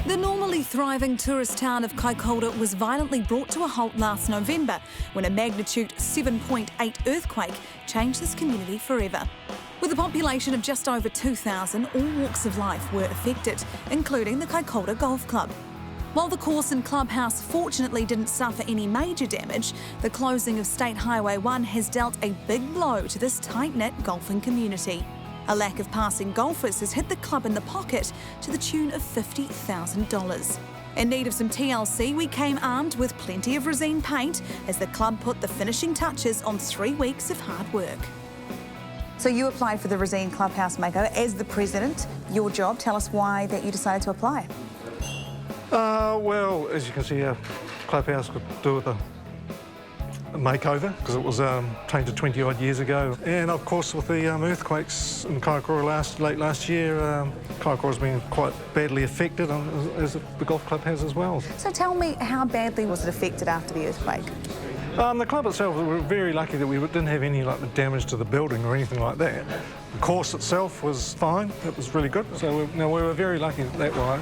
The normally thriving tourist town of Kaikoura was violently brought to a halt last November when a magnitude 7.8 earthquake changed this community forever. With a population of just over 2,000, all walks of life were affected, including the Kaikoura Golf Club. While the course and clubhouse fortunately didn't suffer any major damage, the closing of State Highway 1 has dealt a big blow to this tight-knit golfing community. A lack of passing golfers has hit the club in the pocket to the tune of $50,000. In need of some TLC, we came armed with plenty of Resene paint as the club put the finishing touches on 3 weeks of hard work. So you applied for the Resene Clubhouse makeover as the president. Your job, tell us why that you decided to apply. Well, as you can see, our clubhouse could do with a makeover because it was painted 20 odd years ago, and of course with the earthquakes in Kaikoura late last year, Kaikoura's been quite badly affected, as the golf club has as well. So tell me, how badly was it affected after the earthquake? The club itself, we were very lucky that we didn't have any damage to the building or anything like that. The course itself was fine, it was really good, so we were very lucky that way.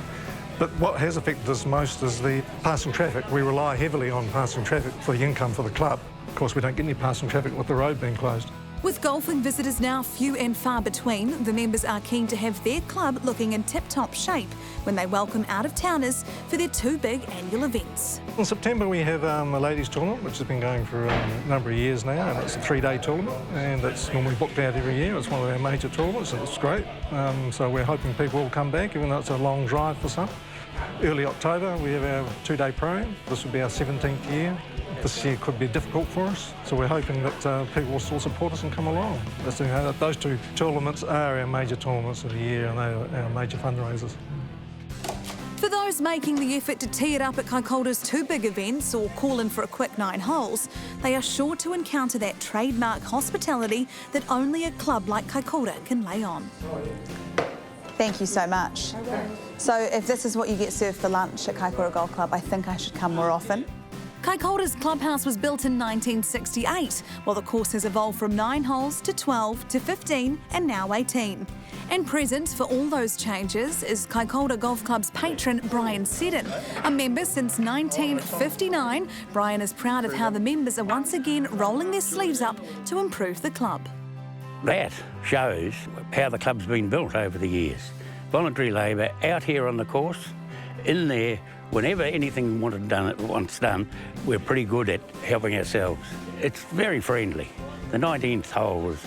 But what has affected us most is the passing traffic. We rely heavily on passing traffic for the income for the club. Of course, we don't get any passing traffic with the road being closed. With golfing visitors now few and far between, the members are keen to have their club looking in tip-top shape when they welcome out-of-towners for their 2 big annual events. In September we have a ladies tournament which has been going for a number of years now, and it's a 3-day tournament and it's normally booked out every year. It's one of our major tournaments and it's great. So we're hoping people will come back, even though it's a long drive for some. Early October we have our 2-day program. This will be our 17th year. This year could be difficult for us, so we're hoping that people will still support us and come along. Those 2 tournaments are our major tournaments of the year and they are our major fundraisers. For those making the effort to tee it up at Kaikoura's 2 big events or call in for a quick 9 holes, they are sure to encounter that trademark hospitality that only a club like Kaikoura can lay on. Thank you so much. So if this is what you get served for lunch at Kaikoura Golf Club, I think I should come more often. Kaikoura's clubhouse was built in 1968, while the course has evolved from 9 holes to 12 to 15 and now 18. And present for all those changes is Kaikoura Golf Club's patron Brian Seddon. A member since 1959, Brian is proud of how the members are once again rolling their sleeves up to improve the club. That shows how the club's been built over the years. Voluntary labour out here on the course, in there. Whenever anything wants done, we're pretty good at helping ourselves. It's very friendly. The 19th hole was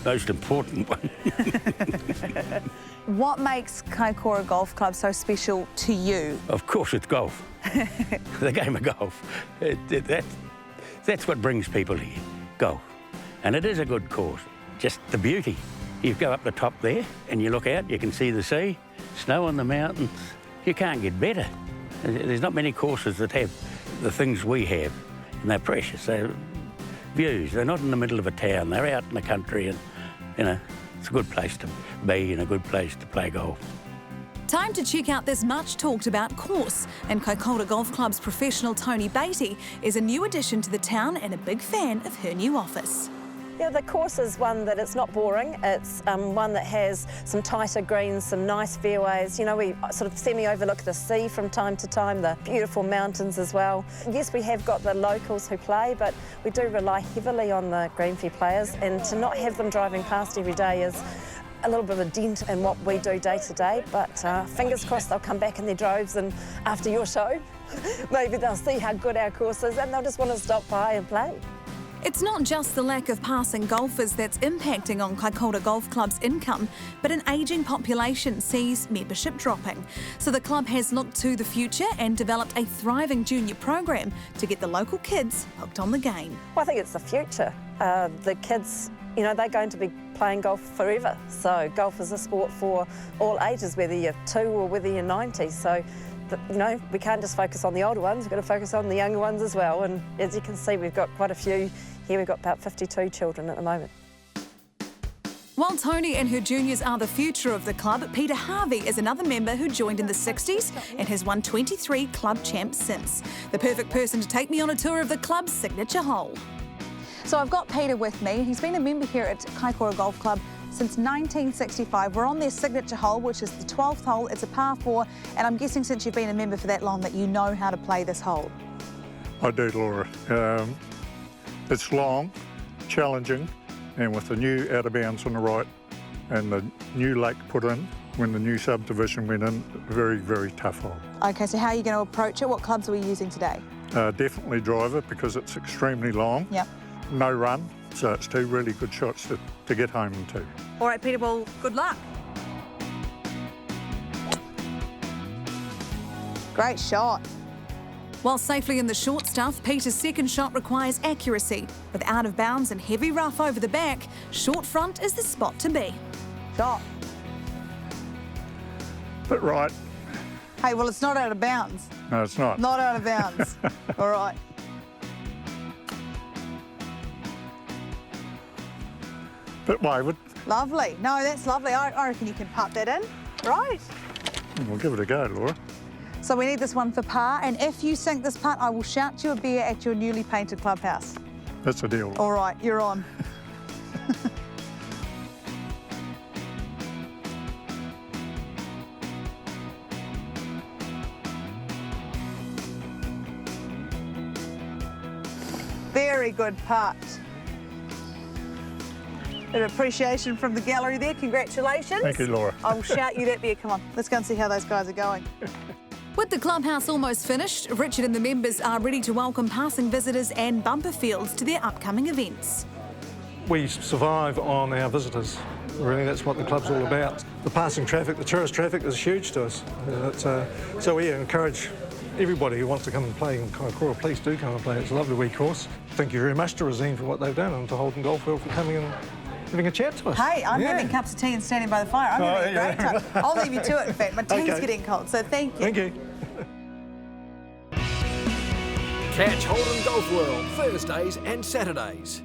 the most important one. What makes Kaikoura Golf Club so special to you? Of course it's golf. The game of golf. That's what brings people here, golf. And it is a good course. Just the beauty. You go up the top there and you look out, you can see the sea, snow on the mountains. You can't get better. There's not many courses that have the things we have, and they're precious. They're views. They're not in the middle of a town. They're out in the country, and it's a good place to be and a good place to play golf. Time to check out this much talked about course, and Kaikoura Golf Club's professional Tony Beatty is a new addition to the town and a big fan of her new office. Yeah, the course is one that it's not boring. It's one that has some tighter greens, some nice fairways. You know, we sort of semi-overlook the sea from time to time, the beautiful mountains as well. Yes, we have got the locals who play, but we do rely heavily on the green fee players, and to not have them driving past every day is a little bit of a dent in what we do day to day, but fingers crossed they'll come back in their droves, and after your show, maybe they'll see how good our course is and they'll just want to stop by and play. It's not just the lack of passing golfers that's impacting on Kaikoura Golf Club's income, but an ageing population sees membership dropping. So the club has looked to the future and developed a thriving junior program to get the local kids hooked on the game. Well, I think it's the future. The kids, they're going to be playing golf forever. So golf is a sport for all ages, whether you're 2 or whether you're 90. So we can't just focus on the older ones, we've got to focus on the younger ones as well. And as you can see, we've got quite a few here. We've got about 52 children at the moment. While Tony and her juniors are the future of the club, Peter Harvey is another member who joined in the 60s and has won 23 club champs since. The perfect person to take me on a tour of the club's signature hole. So I've got Peter with me. He's been a member here at Kaikoura Golf Club since 1965. We're on their signature hole, which is the 12th hole. It's a par 4, and I'm guessing since you've been a member for that long that you know how to play this hole. I do, Laura. It's long, challenging, and with the new out of bounds on the right and the new lake put in when the new subdivision went in, very, very tough hole. Okay, so how are you going to approach it? What clubs are we using today? Definitely driver because it's extremely long. Yep. No run, so it's 2 really good shots to get home into. All right, Peter, well, good luck. Great shot. While safely in the short stuff, Peter's second shot requires accuracy. With out of bounds and heavy rough over the back, short front is the spot to be. Shot. But right. Hey, well, it's not out of bounds. No, it's not. Not out of bounds. All right. Bit wayward. Lovely. No, that's lovely. I reckon you can putt that in. Right. We'll give it a go, Laura. So we need this one for par, and if you sink this putt, I will shout you a beer at your newly painted clubhouse. That's a deal. All right, you're on. Very good putt. An appreciation from the gallery there. Congratulations. Thank you, Laura. I will shout you that beer. Come on, let's go and see how those guys are going. With the clubhouse almost finished, Richard and the members are ready to welcome passing visitors and bumper fields to their upcoming events. We survive on our visitors. Really, that's what the club's all about. The passing traffic, the tourist traffic is huge to us. So we encourage everybody who wants to come and play in Kaikoura, please do come and play. It's a lovely wee course. Thank you very much to Resene for what they've done and to Holden Golf World for coming and having a chat to us. Hey, I'm having cups of tea and standing by the fire. I'm having a great time. I'll leave you to it, in fact. My tea's getting cold, so thank you. Thank you. Catch Holden Golf World Thursdays and Saturdays.